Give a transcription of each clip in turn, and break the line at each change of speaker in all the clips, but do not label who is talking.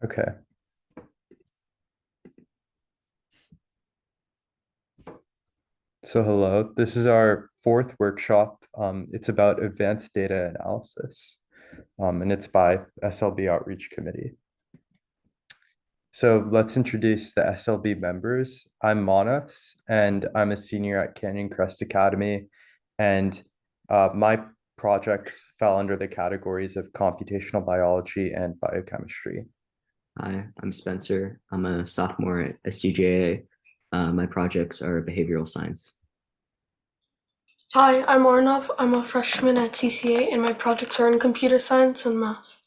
Okay. So hello, this is our fourth workshop. It's about advanced data analysis, and it's by SLB Outreach Committee. So let's introduce the SLB members. I'm Manas, and I'm a senior at Canyon Crest Academy, and my projects fell under the categories of computational biology and biochemistry.
Hi, I'm Spencer. I'm a sophomore at SUJA. My projects are behavioral science.
Hi, I'm Arnav. I'm a freshman at CCA and my projects are in computer science and math.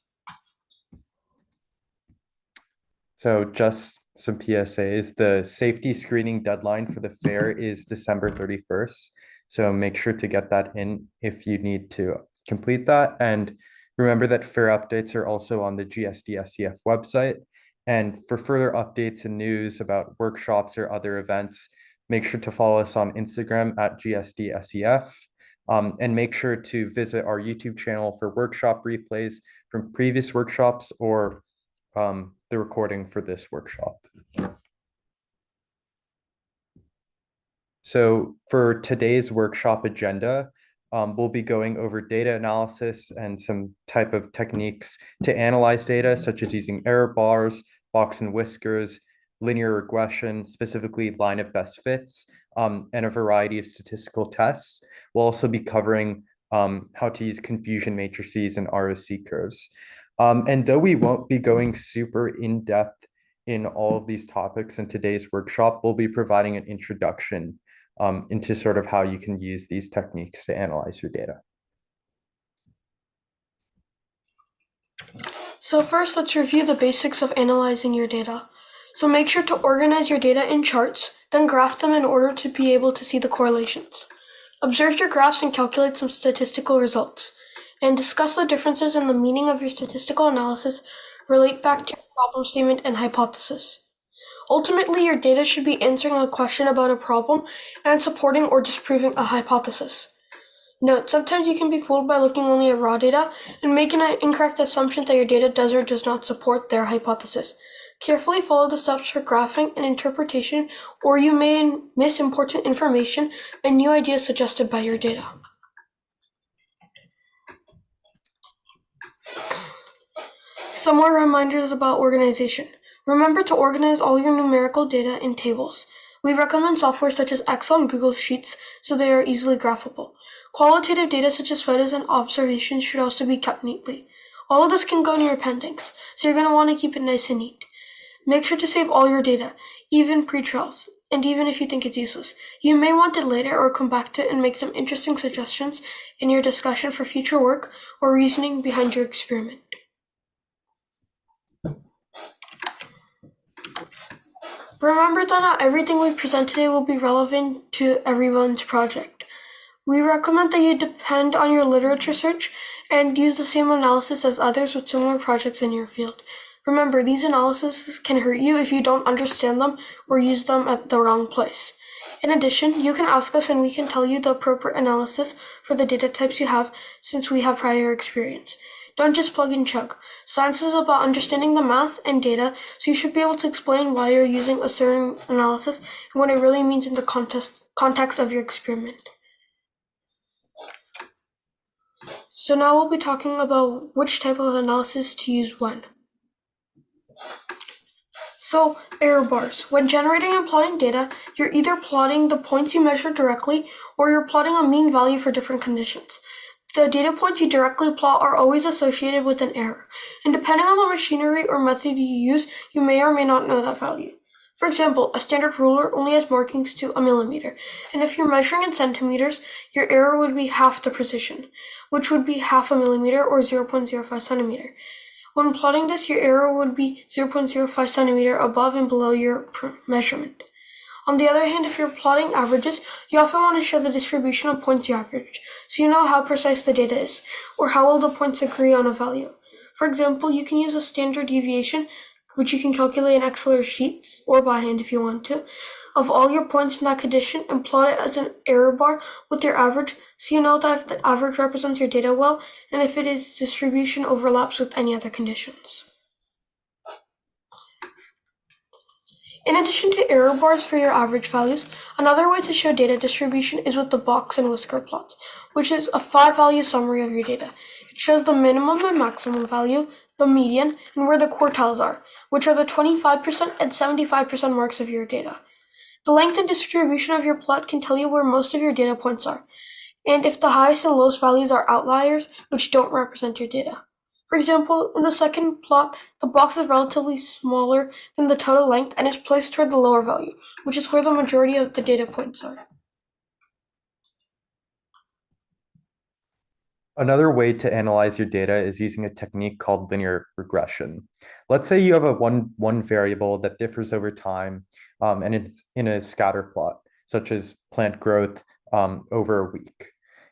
So just some PSAs. The safety screening deadline for the fair is December 31st. So make sure to get that in if you need to complete that. And remember that fair updates are also on the GSDSEF website. And for further updates and news about workshops or other events, make sure to follow us on Instagram at GSDSEF. And make sure to visit our YouTube channel for workshop replays from previous workshops or the recording for this workshop. So for today's workshop agenda, we'll be going over data analysis and some type of techniques to analyze data, such as using error bars, box and whiskers, linear regression, specifically line of best fits, and a variety of statistical tests. We'll also be covering how to use confusion matrices and ROC curves. And though we won't be going super in depth in all of these topics in today's workshop, we'll be providing an introduction into sort of how you can use these techniques to analyze your data.
So first, let's review the basics of analyzing your data. So make sure to organize your data in charts, then graph them in order to be able to see the correlations. Observe your graphs and calculate some statistical results, and discuss the differences in the meaning of your statistical analysis relate back to your problem statement and hypothesis. Ultimately, your data should be answering a question about a problem and supporting or disproving a hypothesis. Note, sometimes you can be fooled by looking only at raw data and making an incorrect assumption that your data does or does not support their hypothesis. Carefully follow the steps for graphing and interpretation, or you may miss important information and new ideas suggested by your data. Some more reminders about organization. Remember to organize all your numerical data in tables. We recommend software such as Excel and Google Sheets so they are easily graphable. Qualitative data such as photos and observations should also be kept neatly. All of this can go in your appendix, so you're going to want to keep it nice and neat. Make sure to save all your data, even pre-trials, and even if you think it's useless. You may want it later or come back to it and make some interesting suggestions in your discussion for future work or reasoning behind your experiment. Remember that not everything we present today will be relevant to everyone's project. We recommend that you depend on your literature search and use the same analysis as others with similar projects in your field. Remember, these analyses can hurt you if you don't understand them or use them at the wrong place. In addition, you can ask us and we can tell you the appropriate analysis for the data types you have since we have prior experience. Don't just plug and chug. Science is about understanding the math and data, so you should be able to explain why you're using a certain analysis and what it really means in the context of your experiment. So now we'll be talking about which type of analysis to use when. So, error bars. When generating and plotting data, you're either plotting the points you measure directly or you're plotting a mean value for different conditions. The data points you directly plot are always associated with an error, and depending on the machinery or method you use, you may or may not know that value. For example, a standard ruler only has markings to a millimeter, and if you're measuring in centimeters, your error would be half the precision, which would be half a millimeter or 0.05 centimeter. When plotting this, your error would be 0.05 centimeter above and below your measurement. On the other hand, if you're plotting averages, you often want to show the distribution of points you averaged, so you know how precise the data is, or how well the points agree on a value. For example, you can use a standard deviation, which you can calculate in Excel or Sheets, or by hand if you want to, of all your points in that condition and plot it as an error bar with your average, so you know that if the average represents your data well, and if its distribution overlaps with any other conditions. In addition to error bars for your average values, another way to show data distribution is with the box and whisker plots, which is a 5-value summary of your data. It shows the minimum and maximum value, the median, and where the quartiles are, which are the 25% and 75% marks of your data. The length and distribution of your plot can tell you where most of your data points are, and if the highest and lowest values are outliers, which don't represent your data. For example, in the second plot, the box is relatively smaller than the total length and is placed toward the lower value, which is where the majority of the data points are.
Another way to analyze your data is using a technique called linear regression. Let's say you have a one variable that differs over time, and it's in a scatter plot, such as plant growth over a week.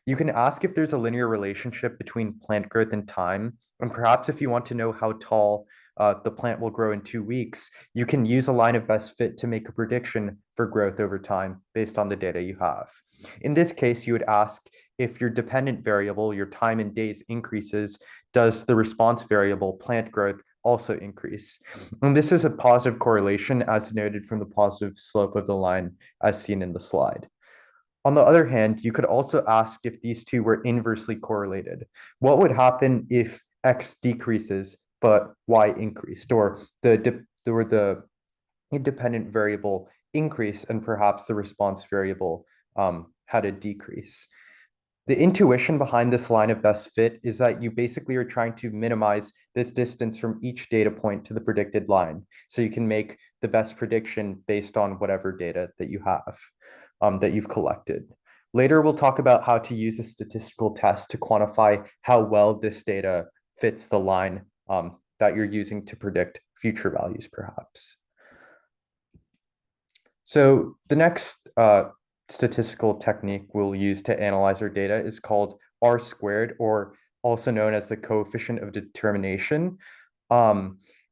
You can ask if there's a linear relationship between plant growth and time, and perhaps if you want to know how tall the plant will grow in 2 weeks, you can use a line of best fit to make a prediction for growth over time based on the data you have. In this case, you would ask if your dependent variable, your time in days, increases, does the response variable, plant growth, also increase? And this is a positive correlation as noted from the positive slope of the line as seen in the slide. On the other hand, you could also ask if these two were inversely correlated. What would happen if X decreases but Y increased, or the independent variable increase and perhaps the response variable had a decrease? The intuition behind this line of best fit is that you basically are trying to minimize this distance from each data point to the predicted line, so you can make the best prediction based on whatever data that you have, that you've collected. Later, we'll talk about how to use a statistical test to quantify how well this data fits the line that you're using to predict future values, perhaps. So the next statistical technique we'll use to analyze our data is called R squared, or also known as the coefficient of determination.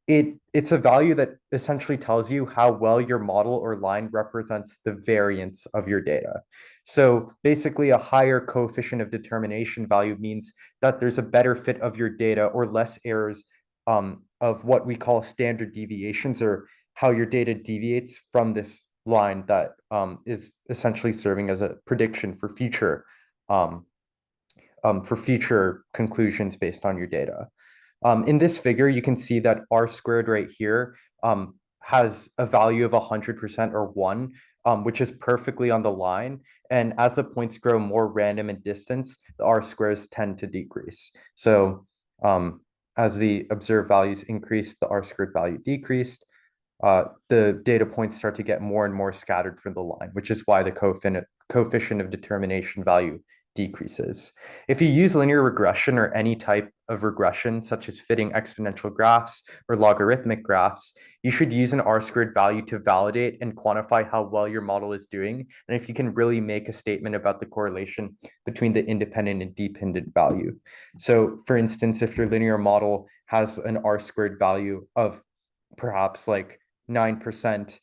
It's a value that essentially tells you how well your model or line represents the variance of your data. So basically, a higher coefficient of determination value means that there's a better fit of your data or less errors of what we call standard deviations, or how your data deviates from this line that is essentially serving as a prediction for future conclusions based on your data. In this figure, you can see that R squared right here has a value of 100% or 1, which is perfectly on the line. And as the points grow more random in distance, the R squares tend to decrease. So as the observed values increase, the R squared value decreased. The data points start to get more and more scattered from the line, which is why the coefficient of determination value decreases. If you use linear regression or any type of regression, such as fitting exponential graphs or logarithmic graphs, you should use an R squared value to validate and quantify how well your model is doing, and if you can really make a statement about the correlation between the independent and dependent value. So for instance, if your linear model has an R squared value of perhaps like 9%,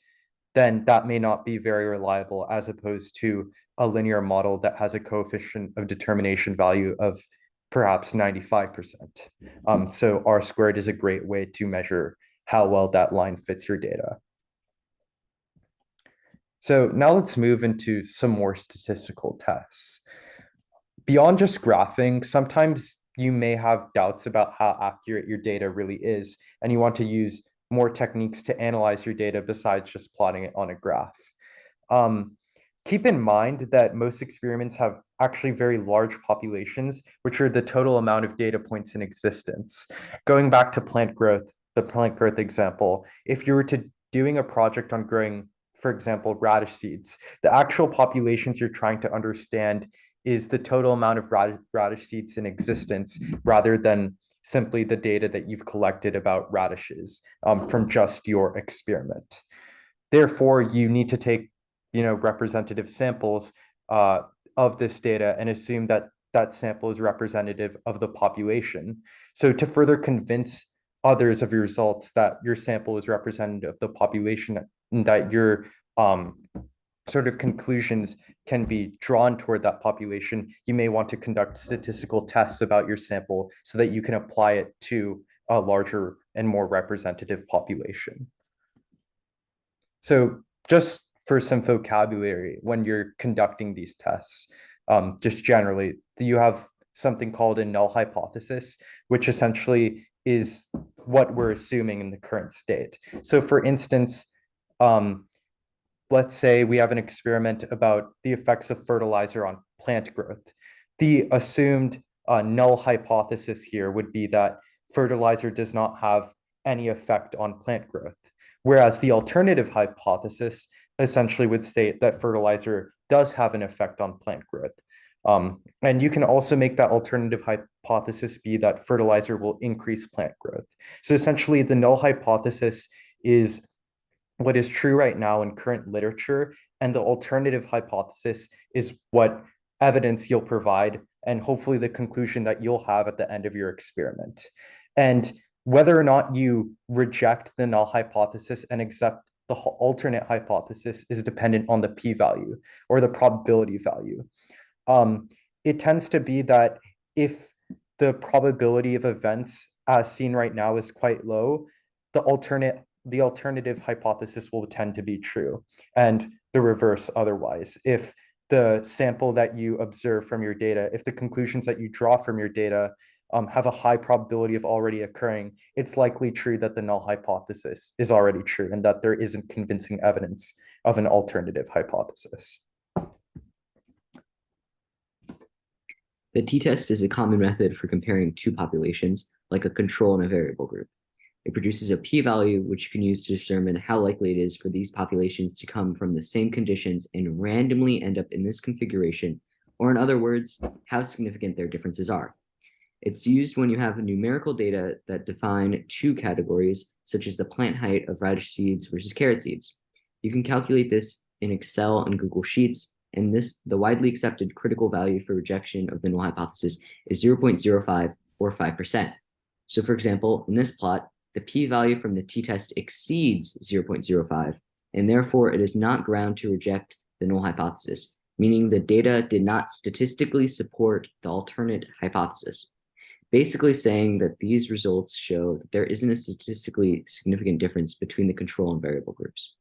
then that may not be very reliable, as opposed to a linear model that has a coefficient of determination value of perhaps 95%. So R squared is a great way to measure how well that line fits your data. So now let's move into some more statistical tests. Beyond just graphing, sometimes you may have doubts about how accurate your data really is, and you want to use more techniques to analyze your data besides just plotting it on a graph. Keep in mind that most experiments have actually very large populations, which are the total amount of data points in existence. Going back to plant growth, the plant growth example, if you were to doing a project on growing, for example, radish seeds, the actual populations you're trying to understand is the total amount of radish seeds in existence, rather than simply the data that you've collected about radishes from just your experiment. Therefore, you need to take representative samples of this data and assume that that sample is representative of the population. So to further convince others of your results that your sample is representative of the population, and that your sort of conclusions can be drawn toward that population, you may want to conduct statistical tests about your sample so that you can apply it to a larger and more representative population. So just for some vocabulary, when you're conducting these tests, just generally, you have something called a null hypothesis, which essentially is what we're assuming in the current state. So for instance, let's say we have an experiment about the effects of fertilizer on plant growth. The assumed null hypothesis here would be that fertilizer does not have any effect on plant growth. Whereas the alternative hypothesis essentially would state that fertilizer does have an effect on plant growth. And you can also make that alternative hypothesis be that fertilizer will increase plant growth. So essentially, the null hypothesis is what is true right now in current literature, and the alternative hypothesis is what evidence you'll provide and hopefully the conclusion that you'll have at the end of your experiment. And whether or not you reject the null hypothesis and accept the alternate hypothesis is dependent on the p-value or the probability value. It tends to be that if the probability of events as seen right now is quite low, the alternative hypothesis will tend to be true, and the reverse otherwise. If the sample that you observe from your data, if the conclusions that you draw from your data have a high probability of already occurring, it's likely true that the null hypothesis is already true and that there isn't convincing evidence of an alternative hypothesis.
The t-test is a common method for comparing two populations, like a control and a variable group. It produces a p-value, which you can use to determine how likely it is for these populations to come from the same conditions and randomly end up in this configuration, or in other words, how significant their differences are. It's used when you have numerical data that define two categories, such as the plant height of radish seeds versus carrot seeds. You can calculate this in Excel and Google Sheets, and the widely accepted critical value for rejection of the null hypothesis is 0.05 or 5%. So for example, in this plot, the p-value from the t-test exceeds 0.05, and therefore it is not ground to reject the null hypothesis, meaning the data did not statistically support the alternate hypothesis. Basically saying that these results show that there isn't a statistically significant difference between the control and variable groups.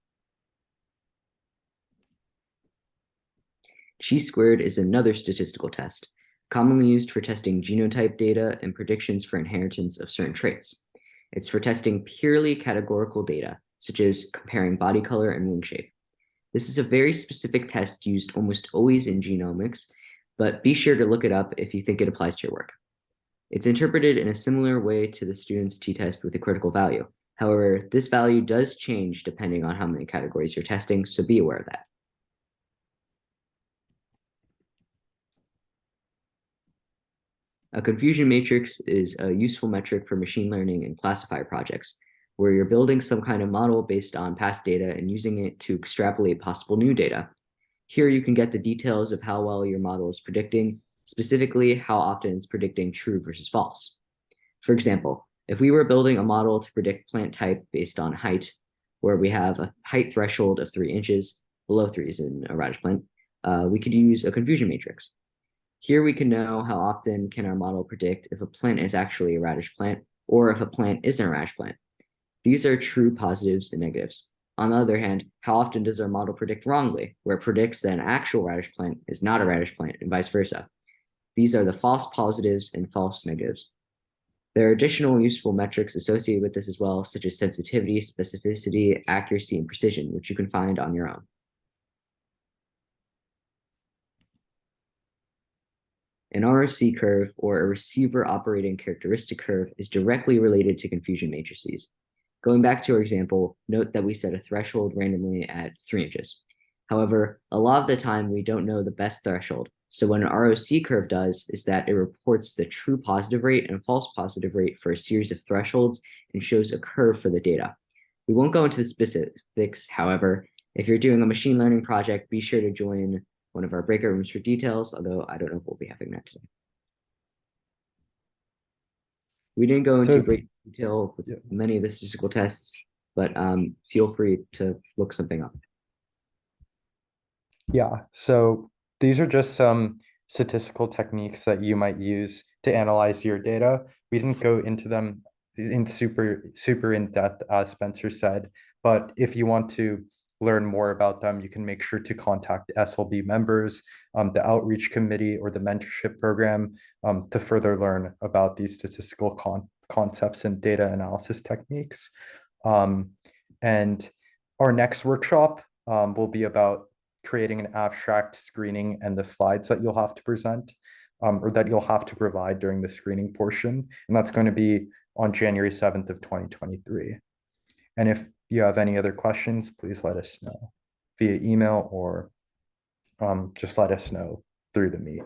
Chi-squared is another statistical test, commonly used for testing genotype data and predictions for inheritance of certain traits. It's for testing purely categorical data, such as comparing body color and wing shape. This is a very specific test used almost always in genomics, but be sure to look it up if you think it applies to your work. It's interpreted in a similar way to the student's t-test with a critical value. However, this value does change depending on how many categories you're testing, so be aware of that. A confusion matrix is a useful metric for machine learning and classifier projects, where you're building some kind of model based on past data and using it to extrapolate possible new data. Here you can get the details of how well your model is predicting, specifically how often it's predicting true versus false. For example, if we were building a model to predict plant type based on height, where we have a height threshold of 3 inches, below 3 is in a radish plant, we could use a confusion matrix. Here we can know how often can our model predict if a plant is actually a radish plant or if a plant isn't a radish plant. These are true positives and negatives. On the other hand, how often does our model predict wrongly, where it predicts that an actual radish plant is not a radish plant and vice versa? These are the false positives and false negatives. There are additional useful metrics associated with this as well, such as sensitivity, specificity, accuracy, and precision, which you can find on your own. An ROC curve, or a receiver operating characteristic curve, is directly related to confusion matrices. Going back to our example, note that we set a threshold randomly at 3 inches. However, a lot of the time we don't know the best threshold. So what an ROC curve does is that it reports the true positive rate and false positive rate for a series of thresholds and shows a curve for the data. We won't go into the specifics, however. If you're doing a machine learning project, be sure to join one of our breakout rooms for details, although I don't know if we'll be having that today. We didn't go into great detail with many of the statistical tests, but feel free to look something up.
Yeah, so these are just some statistical techniques that you might use to analyze your data. We didn't go into them in super in depth, as Spencer said, but if you want to learn more about them, you can make sure to contact SLB members, the outreach committee, or the mentorship program to further learn about these statistical concepts and data analysis techniques. And our next workshop will be about creating an abstract screening and the slides that you'll have to present or that you'll have to provide during the screening portion. And that's going to be on January 7th of 2023. And if you have any other questions, please let us know via email or just let us know through the Meet.